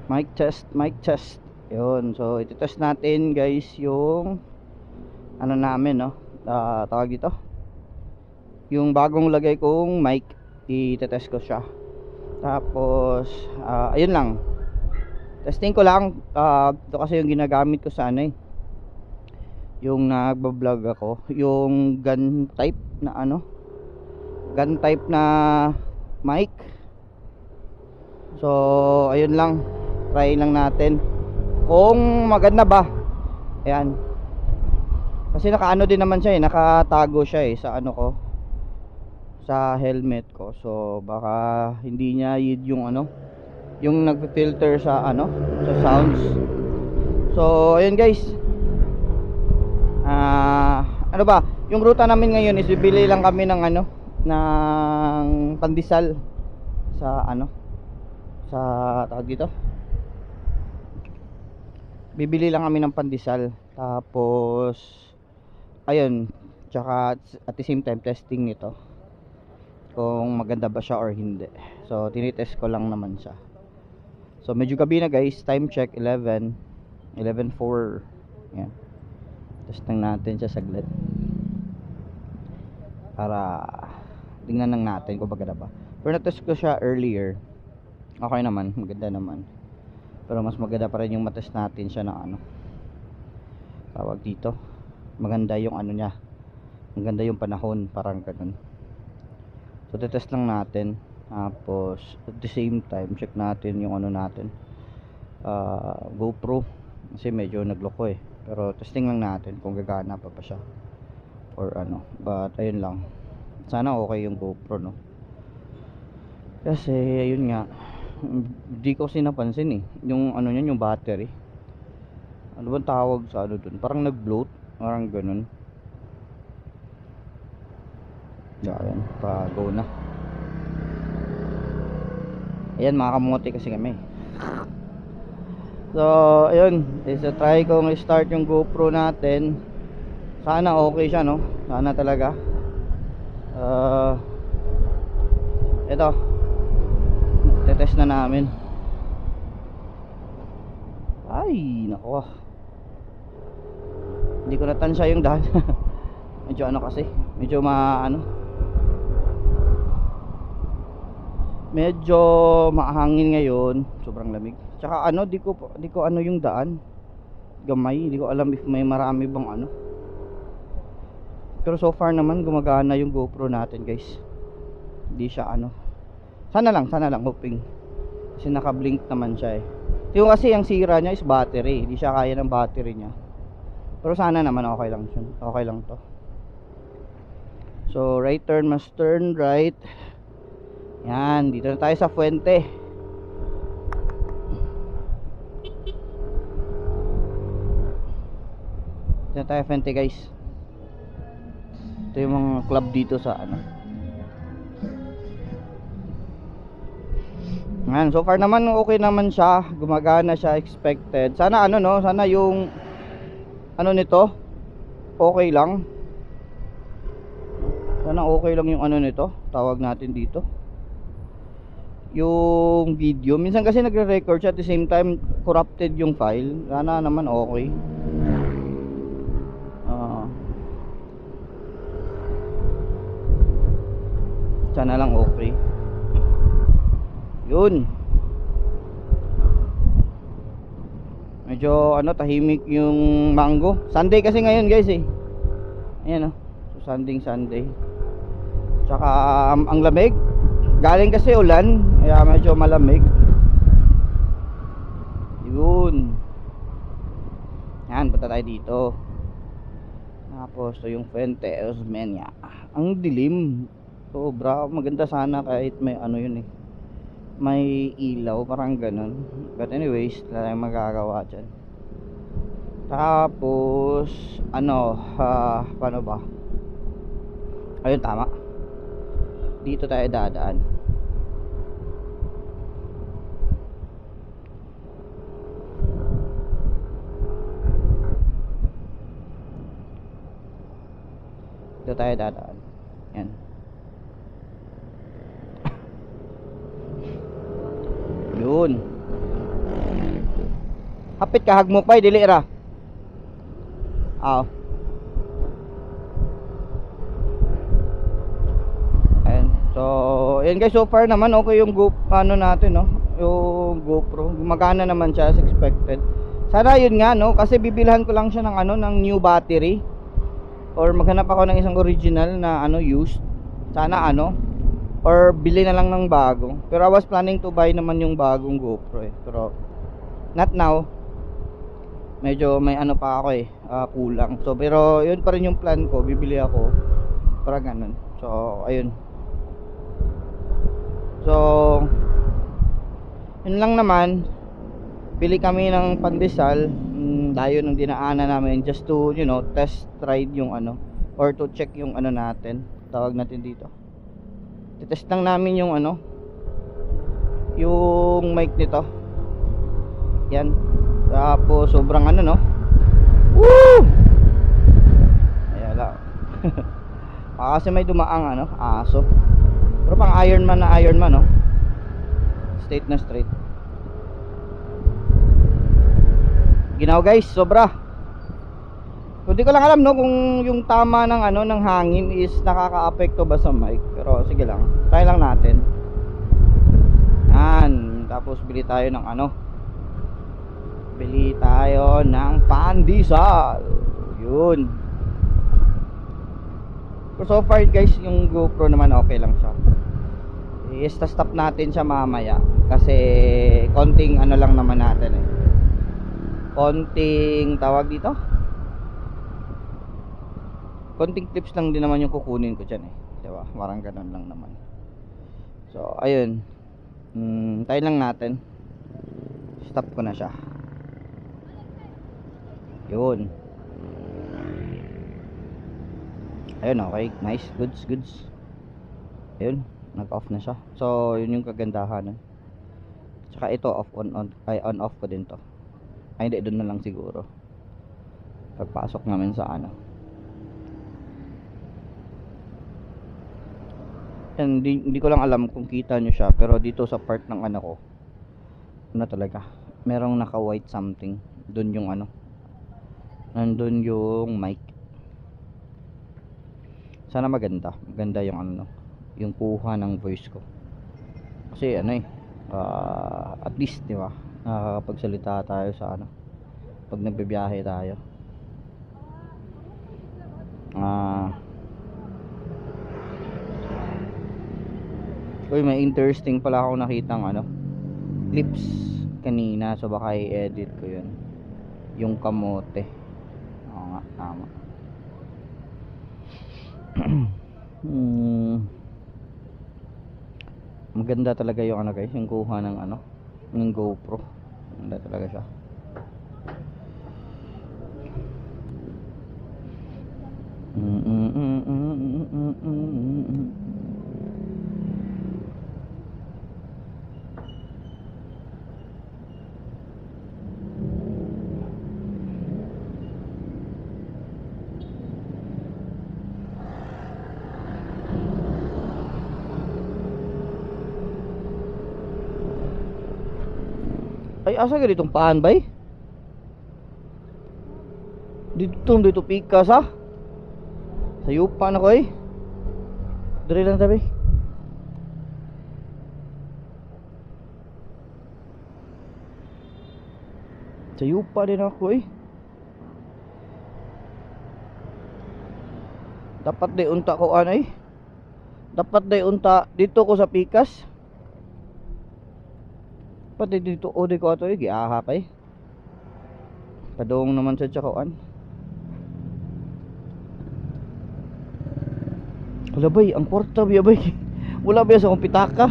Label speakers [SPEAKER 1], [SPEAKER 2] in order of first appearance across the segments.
[SPEAKER 1] Mic test. Yun, so iti-test natin guys yung ano namin, no? Tawag dito. Yung bagong lagay kong mic, iti-test ko siya. Tapos, ayun lang. Testing ko lang. Ito kasi yung ginagamit ko sa ano eh. Yung nagbablog ako. Yung gun type na ano. Gun type na mic. So, ayun lang. Try lang natin kung maganda ba. Ayan. Kasi nakaano din naman siya eh, nakatago siya eh sa ano ko, sa helmet ko. So baka hindi niya yung ano, yung nagfi-filter sa ano, sa sounds. So ayun guys. Ano ba? Yung ruta namin ngayon is bibili lang kami ng ano, ng pandesal sa ano, sa tawag dito. Bibili lang kami ng pandesal. Tapos ayun, tsaka at the same time testing nito kung maganda ba siya or hindi. So tinitest ko lang naman siya. So medyo gabi na guys, time check 11:04. Yan. Testing natin siya saglit para tingnan lang natin kung maganda ba. Pero na-test ko siya earlier. Okay naman, maganda naman. Pero mas maganda pa rin yung matest natin siya na ano, tawag dito, maganda yung ano niya, maganda yung panahon, parang ganun. So test lang natin. Tapos at the same time check natin yung ano natin, GoPro, kasi medyo nagloko eh. Pero testing lang natin kung gagana pa siya or ano. But ayun lang, sana okay yung GoPro, no? Kasi ayun nga, hindi ko kasi napansin eh yung ano niyan, yung battery. Ano bang tawag sa ano dun? Parang nag-bloat, parang ganun. Yan, pa-go na. Ayan, mga kamote kasi kami. So, ayun, try kong i-start yung GoPro natin. Sana okay siya, no? Sana talaga. Ito, tetest na namin. Ay, nako. Hindi ko natansya yung daan. Medyo ano kasi, medyo medyo mahangin ngayon, sobrang lamig. Tsaka ano, di ko ano yung daan. Gamay, di ko alam if may marami bang ano. Pero so far naman gumagana yung GoPro natin, guys. Hindi siya ano. Sana lang hoping. Kasi naka-blink naman siya eh. Yung kasi yung sira niya is battery, hindi siya kaya ng battery niya. Pero sana naman okay lang siya. Okay lang to. So right turn, must turn right. Yan, dito na tayo sa Fuente. Dito na tayo Fuente, guys. Ito yung mga club dito sa ano. Yan, so far naman okay naman siya, gumagana siya, expected. Sana ano, no, sana yung ano nito okay lang. Sana okay lang yung ano nito, tawag natin dito, yung video. Minsan kasi nagre-record siya at the same time corrupted yung file. Sana naman okay. Sana lang okay. Yun. Medyo ano, tahimik yung Mango. Sunday kasi ngayon, guys eh. Ayan, oh. So Sunday. Tsaka ang lamig. Galing kasi ulan, kaya medyo malamig. Yun. Yan, punta tayo dito. Tapos ito yung Fuente Osmeña. Ang dilim. Sobra, maganda sana kahit may ano yun eh, may ilaw, parang ganun. But anyways, wala tayong magagawa dyan. Tapos ano, paano ba? Ayun, tama. Dito tayo dadaan. Dito tayo dadaan. Yan. Yun. Apit ka hagmok pay dili ra. Aw. Ayan. So, ayan guys, so far naman okay yung ano natin, no? Yung GoPro. Gumagana naman siya as expected. Sana yun nga, no? Kasi bibilhan ko lang siya ng ano, ng new battery. Or maghanap ako ng isang original na ano, used. Sana ano, or bili na lang ng bago. Pero I was planning to buy naman yung bagong GoPro eh. Pero not now. Medyo may ano pa ako eh, kulang. So pero yun pa rin yung plan ko, bibili ako para ganun. So ayun. So yun lang naman. Bili kami ng pandesal, dayo ng dinaanan namin just to, you know, test ride yung ano, or to check yung ano natin, tawag natin dito. Test lang namin yung ano, yung mic nito. Yan. Tapos sobrang ano, no. Woo! Ayala. Kasi may dumaang ano, aso. Pero pang Ironman na Ironman, no. Straight na straight. Ginaw guys, sobra. Hindi ko lang alam, no, kung yung tama ng ano, ng hangin is nakaka-apekto ba sa mic. Pero sige lang, try lang natin. Yan. Tapos bili tayo ng ano, bili tayo ng pandesal. Yun. Pero so far guys, yung GoPro naman okay lang siya. I-stop natin siya mamaya kasi konting ano lang naman natin eh, konting tawag dito, konting clips lang din naman yung kukunin ko dyan eh, diba? Parang ganun lang naman. So ayun, tayo lang natin, stop ko na siya. Yun. Ayun, okay, nice, goods. Ayun, nag off na siya. So yun yung kagandahan. Tsaka ito off on off ko din to. Ay hindi, doon na lang siguro pagpasok namin sa ano. Yan, hindi ko lang alam kung kita nyo siya, pero dito sa part ng ano ko, ano talaga, merong naka white something. Doon yung ano, nandun yung mic. Sana maganda yung ano, yung kuha ng voice ko. Kasi ano eh, at least di ba, nakakapagsalita tayo sa ano, pag nagbibiyahe tayo. Uy, may interesting pala ako nakitang ano, clips kanina, so baka i-edit ko yun, yung kamote. Oo nga, tama. Maganda talaga yung ano guys, yung kuha ng ano, ng GoPro. Maganda talaga siya. Ay, asa ganitong paan bay? Dito pikas ha. Sayo pa na ko eh. Dali lang tabi. Sayo pa din ako eh. Dapat day unta ko ano eh. Dapat day unta dito ko sa pikas. Pati dito o di ko ato eh, giaha kay. Padong naman sa tsakoan. Wala bay, ang kwarta biya bay. Wala ba sa akong pitaka?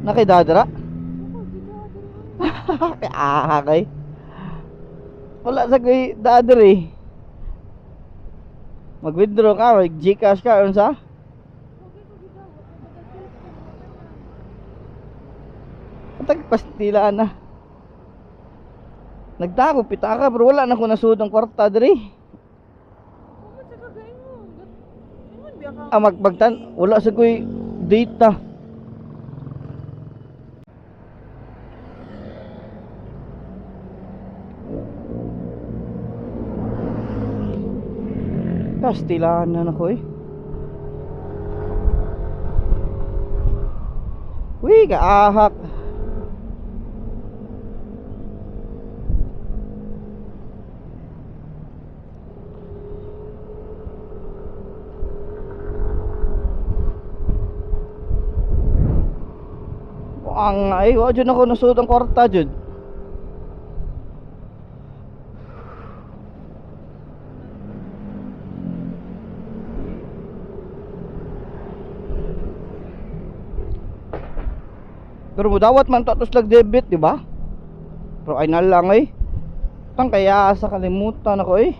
[SPEAKER 1] Nakay dadara? Aha kay. Wala sa kay dadara eh. Mag-withdraw ka, mag-Gcash ka, unsa? Tagpastila na. Nagdako pitaka pero wala na ko nasud ang kwarta diri. Magtan wala sa koy data. Kastilanan ako eh. Uy, kaahak. Ang ay, wa jud ako nasud ang kwarta jud. Pero mudawat man to tos lag debit, di ba? Pero ay na lang eh. Tang kaya sa kalimutan ako eh.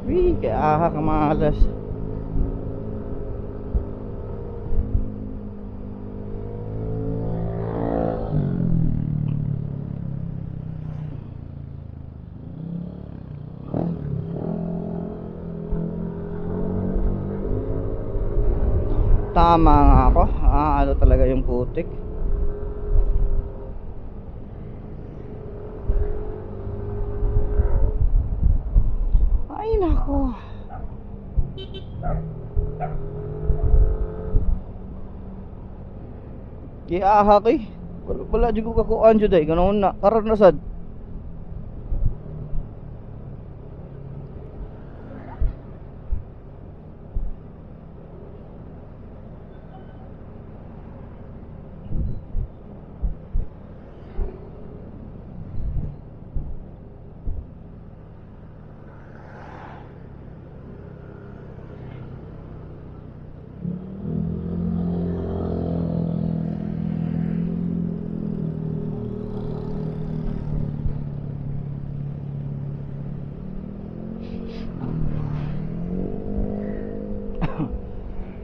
[SPEAKER 1] Uy, kaya ka malas. Tama nga ako. Ano talaga yung putik. Ay nako. Giahak eh. Wala jud ko kakuan jud ay kanon na karon na sad.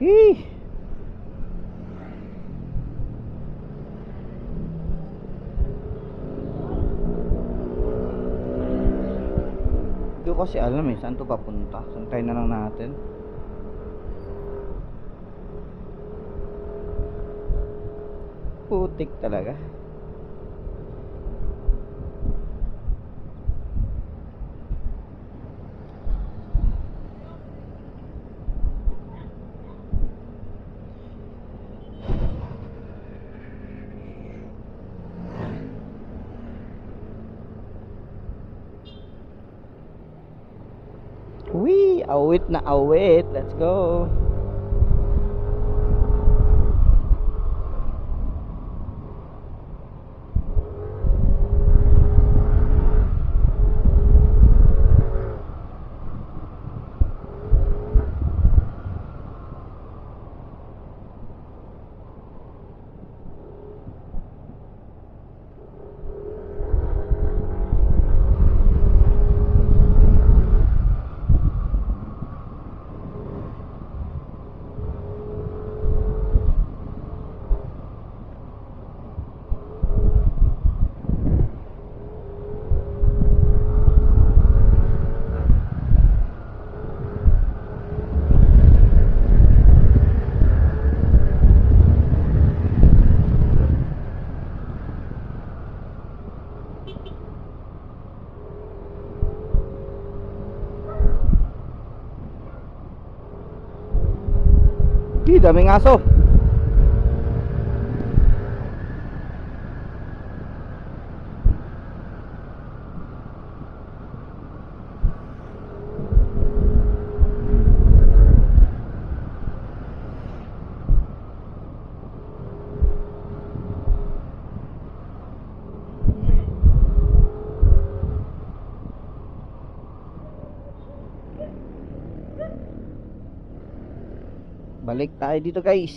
[SPEAKER 1] Hih. Di ko kasi alam eh saan to papunta. Santay na lang natin. Putik talaga. Uy, awit na awit. Let's go. Ih, daming aso. Balik tayo dito guys.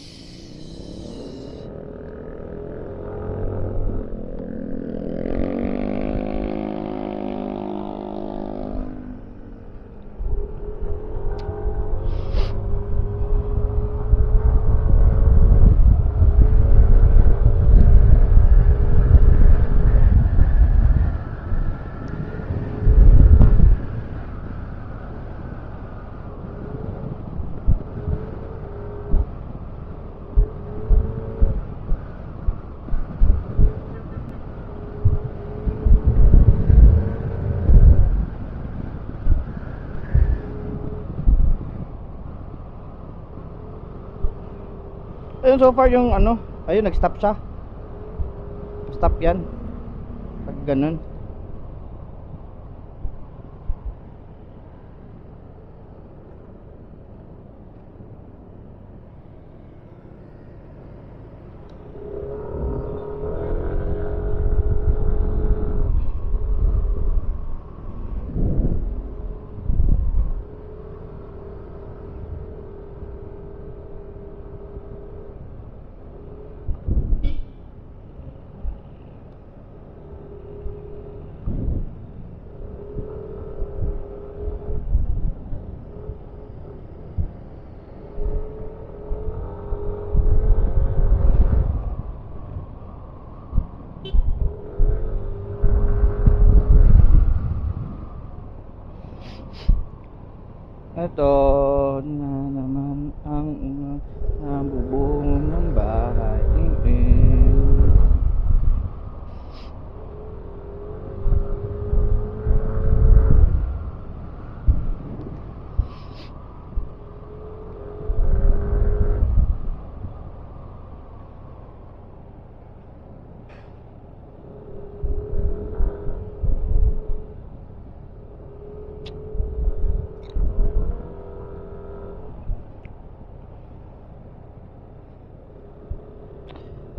[SPEAKER 1] Ayun, so far yung ano, ayun, nag-stop siya. Stop yan. Pag ganun. Ito na naman ang unang nabubuo ng bahay.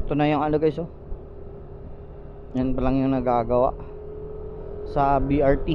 [SPEAKER 1] Ito na yung ano guys, oh. Yan pa lang yung nagagawa sa BRT.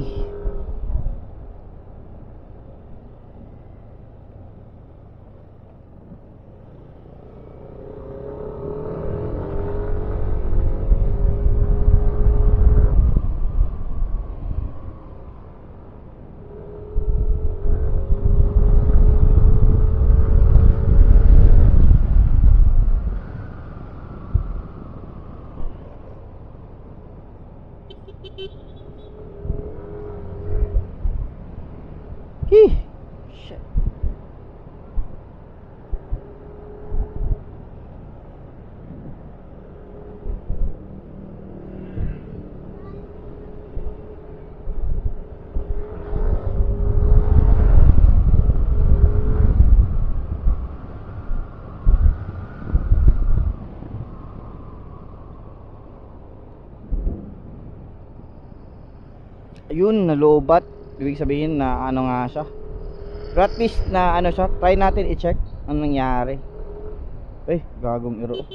[SPEAKER 1] Shit. Ayun, nalobat. Ibig sabihin na ano nga siya. Pero at least na ano siya, try natin i-check anong nangyari. Eh, gagong iro.